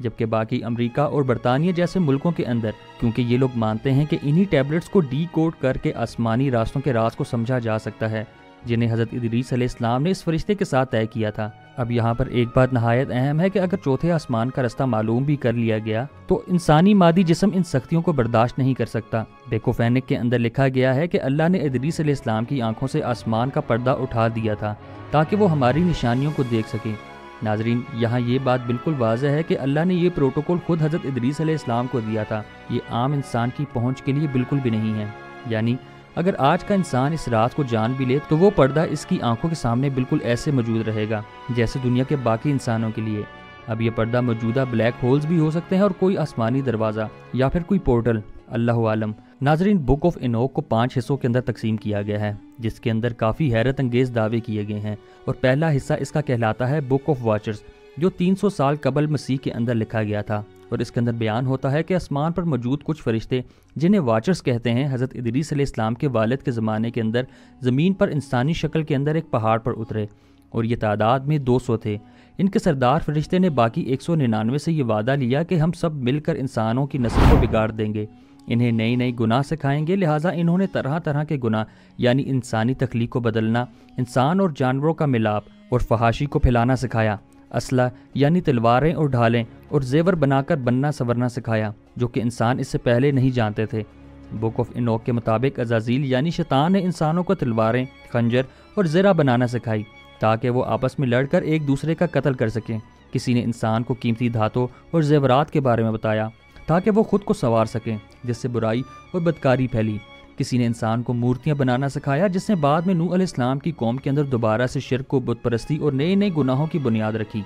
جبکہ باقی امریکہ اور برطانیہ جیسے ملکوں کے اندر، کیونکہ یہ لوگ مانتے ہیں کہ انہی ٹیبلٹس کو ڈی کوڈ کر کے آسمانی راستوں کے راز کو سمجھا جا سکتا ہے، جنہیں حضرت ادریس علیہ السلام نے اس فرشتے کے ساتھ طے کیا تھا۔ اب یہاں پر ایک بات نہایت اہم ہے کہ اگر چوتھے آسمان کا رستہ معلوم بھی کر لیا گیا تو انسانی مادی جسم ان سختیوں کو برداشت نہیں کر سکتا۔ بیکوفینک کے اندر لکھا گیا ہے کہ اللہ نے ادریس علیہ السلام کی آنکھوں سے آسمان کا پردہ اٹھا دیا تھا تاکہ وہ ہماری نشانیوں کو دیکھ سکے۔ ناظرین، یہاں یہ بات بالکل واضح ہے کہ اللہ نے یہ پروٹوکول خود حضرت ادریس علیہ السلام کو دیا تھا، یہ عام انسان کی پہنچ کے لیے بالکل بھی نہیں ہے۔ یعنی اگر آج کا انسان اس راز کو جان بھی لے تو وہ پردہ اس کی آنکھوں کے سامنے بالکل ایسے موجود رہے گا جیسے دنیا کے باقی انسانوں کے لیے۔ اب یہ پردہ موجودہ بلیک ہولز بھی ہو سکتے ہیں اور کوئی آسمانی دروازہ یا پھر کوئی پورٹل، اللہ عالم۔ ناظرین، بک آف انوک کو 5 حصوں کے اندر تقسیم کیا گیا ہے، جس کے اندر کافی حیرت انگیز دعوے کیے گئے ہیں، اور پہلا حصہ اس کا کہلاتا ہے بک آف واچرز، جو 300 سال قبل مسیح کے اندر لکھا گیا تھا، اور اس کے اندر بیان ہوتا ہے کہ آسمان پر موجود کچھ فرشتے جنہیں واچرز کہتے ہیں، حضرت ادریس علیہ السلام کے والد کے زمانے کے اندر زمین پر انسانی شکل کے اندر ایک پہاڑ پر اترے، اور یہ تعداد میں 200 تھے۔ ان کے سردار فرشتے نے باقی 199 سے یہ وعدہ لیا کہ ہم سب مل کر انسانوں کی نسل کو بگاڑ دیں گے، انہیں نئی نئی گناہ سکھائیں گے، لہٰذا انہوں نے طرح طرح کے گناہ یعنی انسانی تخلیق کو بدلنا، انسان اور جانوروں کا ملاپ اور فحاشی کو پھیلانا سکھایا، اسلحہ یعنی تلواریں اور ڈھالیں اور زیور بنا کر بننا سنورنا سکھایا، جو کہ انسان اس سے پہلے نہیں جانتے تھے۔ بک آف انوک کے مطابق عزازیل یعنی شیطان نے انسانوں کو تلواریں، خنجر اور زرہ بنانا سکھائی تاکہ وہ آپس میں لڑ کر ایک دوسرے کا قتل کر سکیں۔ کسی نے انسان کو قیمتی دھاتوں اور زیورات کے بارے میں بتایا تاکہ وہ خود کو سنوار سکیں، جس سے برائی اور بدکاری پھیلی۔ کسی نے انسان کو مورتیاں بنانا سکھایا، جس نے بعد میں نوح علیہ السلام کی قوم کے اندر دوبارہ سے شرک و بت پرستی اور نئے نئے گناہوں کی بنیاد رکھی۔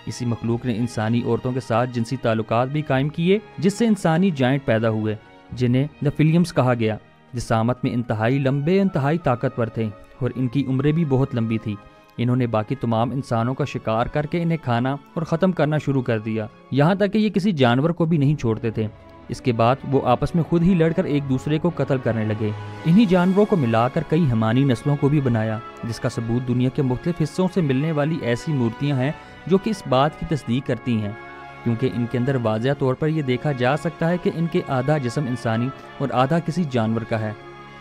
اسی مخلوق نے انسانی عورتوں کے ساتھ جنسی تعلقات بھی قائم کیے، جس سے انسانی جائنٹ پیدا ہوئے، جنہیں نیفیلیمز کہا گیا۔ جسامت میں انتہائی لمبے، انتہائی طاقتور تھے، اور ان کی عمریں بھی بہت لمبی تھی۔ انہوں نے باقی تمام انسانوں کا شکار کر کے انہیں کھانا اور ختم کرنا شروع کر دیا، یہاں تک کہ یہ کسی جانور کو بھی نہیں چھوڑتے تھے۔ اس کے بعد وہ آپس میں خود ہی لڑ کر ایک دوسرے کو قتل کرنے لگے۔ انہی جانوروں کو ملا کر کئی حیوانی نسلوں کو بھی بنایا، جس کا ثبوت دنیا کے مختلف حصوں سے ملنے والی ایسی مورتیاں ہیں جو کہ اس بات کی تصدیق کرتی ہیں، کیونکہ ان کے اندر واضح طور پر یہ دیکھا جا سکتا ہے کہ ان کے آدھا جسم انسانی اور آدھا کسی جانور کا ہے۔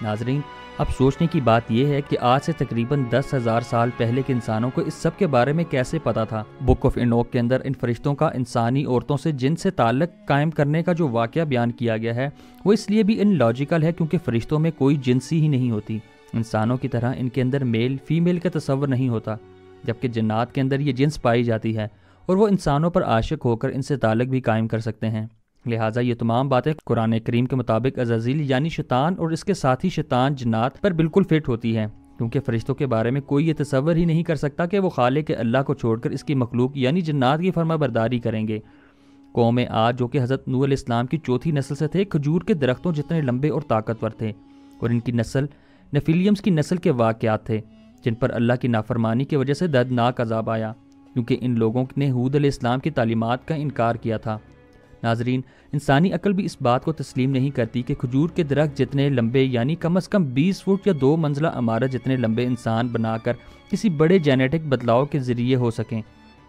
ناظرین، اب سوچنے کی بات یہ ہے کہ آج سے تقریباً 10,000 سال پہلے کے انسانوں کو اس سب کے بارے میں کیسے پتا تھا۔ بک آف انوک کے اندر ان فرشتوں کا انسانی عورتوں سے جن سے تعلق قائم کرنے کا جو واقعہ بیان کیا گیا ہے وہ اس لیے بھی ان لاجیکل ہے کیونکہ فرشتوں میں کوئی جنسی ہی نہیں ہوتی۔ انسانوں کی طرح ان کے اندر میل فیمیل کا تصور نہیں ہوتا، جبکہ جنات کے اندر یہ جنس پائی جاتی ہے اور وہ انسانوں پر عاشق ہو کر ان سے تعلق بھی قائم کر سکتے ہیں۔ لہٰذا یہ تمام باتیں قرآن کریم کے مطابق عزازیل یعنی شیطان اور اس کے ساتھی شیطان جنات پر بالکل فٹ ہوتی ہیں، کیونکہ فرشتوں کے بارے میں کوئی یہ تصور ہی نہیں کر سکتا کہ وہ خالق اللہ کو چھوڑ کر اس کی مخلوق یعنی جنات کی فرما برداری کریں گے۔ قوم عاد جو کہ حضرت نوح علیہ السلام کی چوتھی نسل سے تھے، کھجور کے درختوں جتنے لمبے اور طاقتور تھے، اور ان کی نسل نیفیلیمز کی نسل کے واقعات تھے جن پر اللہ کی نافرمانی کی وجہ سے دردناک عذاب آیا، کیونکہ ان لوگوں نے ہود علیہ السلام کی تعلیمات کا انکار کیا تھا۔ ناظرین، انسانی عقل بھی اس بات کو تسلیم نہیں کرتی کہ کھجور کے درخت جتنے لمبے یعنی کم از کم 20 فٹ یا 2 منزلہ عمارت جتنے لمبے انسان بنا کر کسی بڑے جینیٹک بدلاؤ کے ذریعے ہو سکیں۔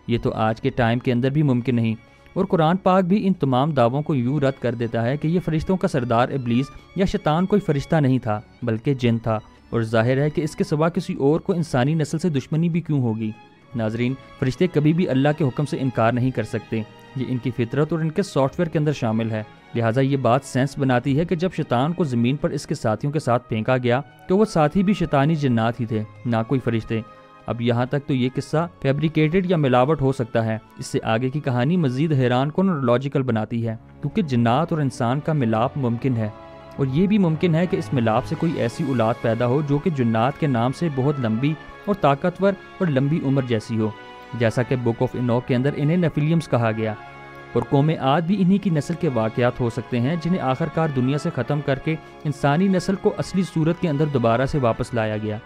یہ تو آج کے ٹائم کے اندر بھی ممکن نہیں، اور قرآن پاک بھی ان تمام دعووں کو یوں رد کر دیتا ہے کہ یہ فرشتوں کا سردار ابلیس یا شیطان کوئی فرشتہ نہیں تھا بلکہ جن تھا، اور ظاہر ہے کہ اس کے سوا کسی اور کو انسانی نسل سے دشمنی بھی کیوں ہوگی۔ ناظرین، فرشتے کبھی بھی اللہ کے حکم سے انکار نہیں کر سکتے، یہ ان کی فطرت اور ان کے سافٹ ویئر کے اندر شامل ہے۔ لہٰذا یہ بات سینس بناتی ہے کہ جب شیطان کو زمین پر اس کے ساتھیوں کے ساتھ پھینکا گیا تو وہ ساتھی بھی شیطانی جنات ہی تھے، نہ کوئی فرشتے۔ اب یہاں تک تو یہ قصہ فیبریکیٹڈ یا ملاوٹ ہو سکتا ہے، اس سے آگے کی کہانی مزید حیران کن اور لاجیکل بناتی ہے، کیونکہ جنات اور انسان کا ملاپ ممکن ہے، اور یہ بھی ممکن ہے کہ اس ملاپ سے کوئی ایسی اولاد پیدا ہو جو کہ جنات کے نام سے بہت لمبی اور طاقتور اور لمبی عمر جیسی ہو، جیسا کہ بک آف انوک کے اندر انہیں نیفیلیمز کہا گیا۔ اور قوم عاد بھی انہی کی نسل کے واقعات ہو سکتے ہیں جنہیں آخر کار دنیا سے ختم کر کے انسانی نسل کو اصلی صورت کے اندر دوبارہ سے واپس لایا گیا،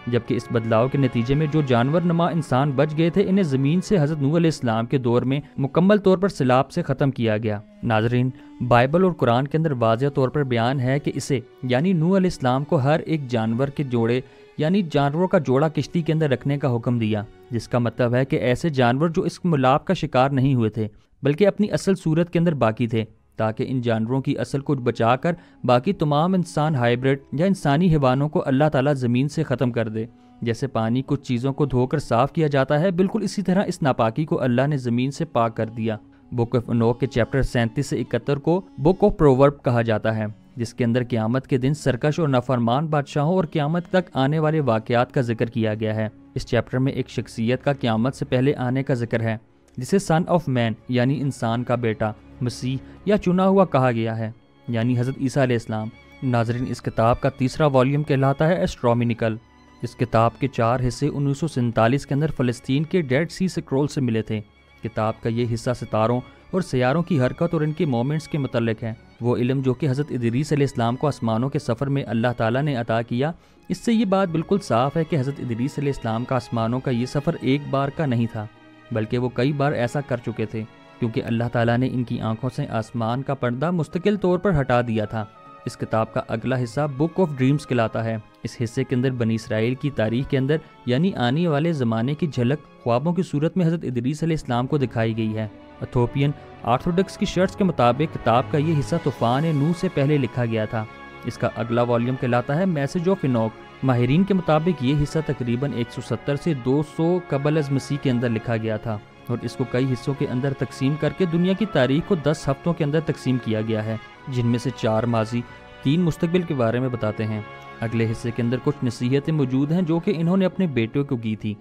جبکہ اس بدلاؤ کے نتیجے میں جو جانور نما انسان بچ گئے تھے انہیں زمین سے حضرت نوح علیہ السلام کے دور میں مکمل طور پر سیلاب سے ختم کیا گیا۔ ناظرین، بائبل اور قرآن کے اندر واضح طور پر بیان ہے کہ اسے یعنی نوح علیہ السلام کو ہر ایک جانور کے جوڑے یعنی جانوروں کا جوڑا کشتی کے اندر رکھنے کا حکم دیا، جس کا مطلب ہے کہ ایسے جانور جو اس ملاپ کا شکار نہیں ہوئے تھے بلکہ اپنی اصل صورت کے اندر باقی تھے، تاکہ ان جانوروں کی اصل کو بچا کر باقی تمام انسان ہائیبرڈ یا انسانی حیوانوں کو اللہ تعالیٰ زمین سے ختم کر دے۔ جیسے پانی کچھ چیزوں کو دھو کر صاف کیا جاتا ہے، بالکل اسی طرح اس ناپاکی کو اللہ نے زمین سے پاک کر دیا۔ بک آف انوک کے چیپٹر 37 سے 71 کو بک آف پروورب کہا جاتا ہے، جس کے اندر قیامت کے دن سرکش اور نافرمان بادشاہوں اور قیامت تک آنے والے واقعات کا ذکر کیا گیا ہے۔ اس چیپٹر میں ایک شخصیت کا قیامت سے پہلے آنے کا ذکر ہے، جسے سن آف مین یعنی انسان کا بیٹا، مسیح یا چنا ہوا کہا گیا ہے، یعنی حضرت عیسیٰ علیہ السلام۔ ناظرین، اس کتاب کا تیسرا والیوم کہلاتا ہے ایسٹرومینیکل۔ اس کتاب کے 4 حصے 1947 کے اندر فلسطین کے ڈیڈ سی سکرول سے ملے تھے۔ کتاب کا یہ حصہ ستاروں اور سیاروں کی حرکت اور ان کے مومنٹس کے متعلق ہے۔ وہ علم جو کہ حضرت ادریس علیہ السلام کو آسمانوں کے سفر میں اللہ تعالیٰ نے عطا کیا، اس سے یہ بات بالکل صاف ہے کہ حضرت ادریس علیہ السلام کا آسمانوں کا یہ سفر ایک بار کا نہیں تھا، بلکہ وہ کئی بار ایسا کر چکے تھے، کیونکہ اللہ تعالیٰ نے ان کی آنکھوں سے آسمان کا پردہ مستقل طور پر ہٹا دیا تھا۔ اس کتاب کا اگلا حصہ بک آف ڈریمز کہلاتا ہے۔ اس حصے کے اندر بنی اسرائیل کی تاریخ کے اندر یعنی آنے والے زمانے کی جھلک خوابوں کی صورت میں حضرت ادریس علیہ السلام کو دکھائی گئی ہے۔ ایتھوپین آرتھوڈکس کی شرٹس کے مطابق کتاب کا یہ حصہ طوفان نوح سے پہلے لکھا گیا تھا۔ اس کا اگلا والیوم کہلاتا ہے میسج آف انوک۔ ماہرین کے مطابق یہ حصہ تقریباً 170 سے 200 قبل از مسیح کے اندر لکھا گیا تھا، اور اس کو کئی حصوں کے اندر تقسیم کر کے دنیا کی تاریخ کو 10 ہفتوں کے اندر تقسیم کیا گیا ہے، جن میں سے 4 ماضی 3 مستقبل کے بارے میں بتاتے ہیں۔ اگلے حصے کے اندر کچھ نصیحتیں موجود ہیں جو کہ انہوں نے اپنے بیٹوں کو کی تھی۔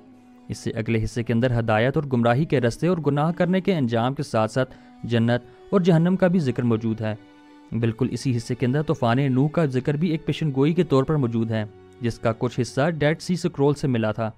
اس سے اگلے حصے کے اندر ہدایت اور گمراہی کے رستے اور گناہ کرنے کے انجام کے ساتھ ساتھ جنت اور جہنم کا بھی ذکر موجود ہے۔ بالکل اسی حصے کے اندر طوفان نوح کا ذکر بھی ایک پیشن گوئی کے طور پر موجود ہے، جس کا کچھ حصہ ڈیڈ سی سکرول سے ملا تھا۔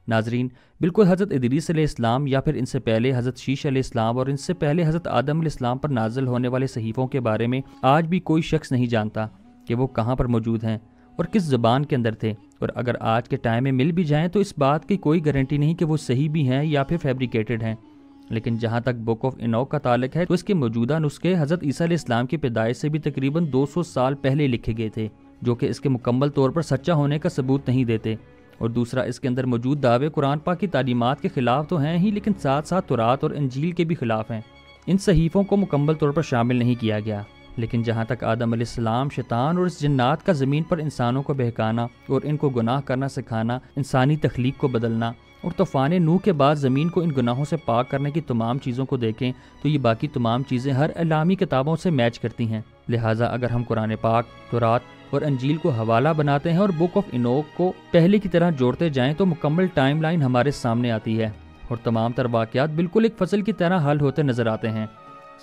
ناظرین، بالکل حضرت ادریس علیہ السلام یا پھر ان سے پہلے حضرت شیش علیہ السلام اور ان سے پہلے حضرت آدم علیہ السلام پر نازل ہونے والے صحیفوں کے بارے میں آج بھی کوئی شخص نہیں جانتا کہ وہ کہاں پر موجود ہیں اور کس زبان کے اندر تھے، اور اگر آج کے ٹائم میں مل بھی جائیں تو اس بات کی کوئی گارنٹی نہیں کہ وہ صحیح بھی ہیں یا پھر فیبریکیٹڈ ہیں۔ لیکن جہاں تک بک آف انوک کا تعلق ہے تو اس کے موجودہ نسخے حضرت عیسیٰ علیہ السلام کی پیدائش سے بھی تقریباً 200 سال پہلے لکھے گئے تھے، جو کہ اس کے مکمل طور پر سچا ہونے کا ثبوت نہیں دیتے۔ اور دوسرا، اس کے اندر موجود دعوے قرآن پاک کی تعلیمات کے خلاف تو ہیں ہی، لیکن ساتھ ساتھ تورات اور انجیل کے بھی خلاف ہیں۔ ان صحیفوں کو مکمل طور پر شامل نہیں کیا گیا۔ لیکن جہاں تک آدم علیہ السلام، شیطان اور اس جنات کا زمین پر انسانوں کو بہکانا اور ان کو گناہ کرنا سکھانا، انسانی تخلیق کو بدلنا اور طوفان نوح کے بعد زمین کو ان گناہوں سے پاک کرنے کی تمام چیزوں کو دیکھیں تو یہ باقی تمام چیزیں ہر اعلامی کتابوں سے میچ کرتی ہیں۔ لہٰذا اگر ہم قرآن پاک، تورات اور انجیل کو حوالہ بناتے ہیں اور بک آف انوک کو پہلے کی طرح جوڑتے جائیں تو مکمل ٹائم لائن ہمارے سامنے آتی ہے، اور تمام تر واقعات بالکل ایک فصل کی طرح حل ہوتے نظر آتے ہیں۔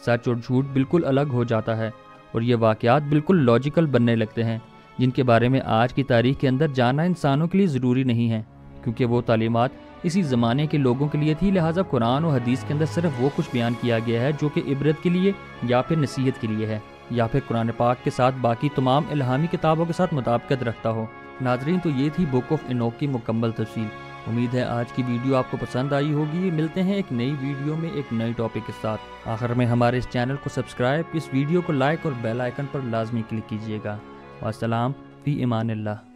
سچ اور جھوٹ بالکل الگ ہو جاتا ہے، اور یہ واقعات بالکل لاجیکل بننے لگتے ہیں، جن کے بارے میں آج کی تاریخ کے اندر جاننا انسانوں کے لیے ضروری نہیں ہے، کیونکہ وہ تعلیمات اسی زمانے کے لوگوں کے لیے تھی۔ لہٰذا قرآن و حدیث کے اندر صرف وہ کچھ بیان کیا گیا ہے جو کہ عبرت کے لیے یا پھر نصیحت کے لیے ہے، یا پھر قرآن پاک کے ساتھ باقی تمام الہامی کتابوں کے ساتھ مطابقت رکھتا ہو۔ ناظرین، تو یہ تھی بک آف انوک کی مکمل تفصیل۔ امید ہے آج کی ویڈیو آپ کو پسند آئی ہوگی۔ ملتے ہیں ایک نئی ویڈیو میں ایک نئی ٹاپک کے ساتھ۔ آخر میں ہمارے اس چینل کو سبسکرائب، اس ویڈیو کو لائک اور بیل آئیکن پر لازمی کلک کیجیے گا۔ والسلام فی امان اللہ۔